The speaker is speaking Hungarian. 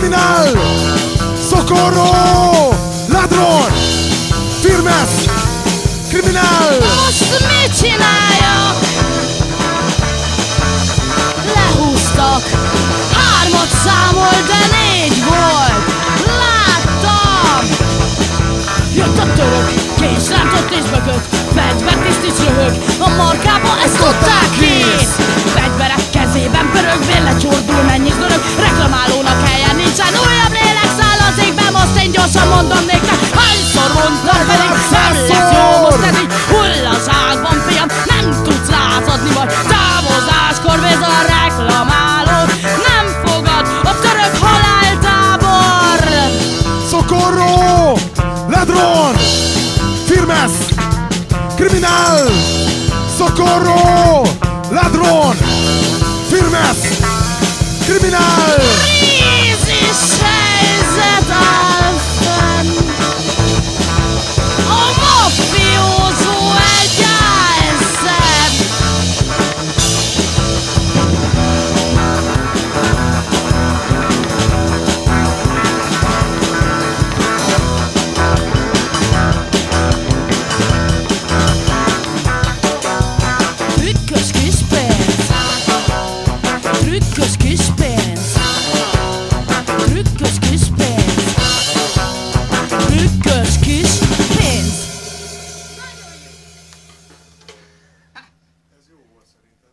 Criminal, socorro, ladrón, firmes, criminal. Most mit csináljak? Lehúztak. 3-at számolt, de 4 volt. Láttam. Jött a török, késrántott és bökött. Fegyvert is röhög, a markába ezt adták kész. Fegyverek kezében pörögvén lecsordul, mennyis dörög. Reklamálónak helyen nincsen, újabb lélekszál az égben. Most én gyorsan mondom néktek, hányszor mondtam pedig. Nem lesz jó most ez így hullaságban, fiam. Nem tudsz lázadni vagy távozáskor vész a reklamáló. Nem fogad a török haláltábor. Socorro, ladrón, firmes, criminal, socorro, ladrón, firmes, criminal. Krízis helyzet áll fenn. A mafiózó egy álszem. Trükkös kis pénz. Trükkös kis pénz. Trükkös kis pénz. Trükkös kis pénz. Ez jó volt szerintem.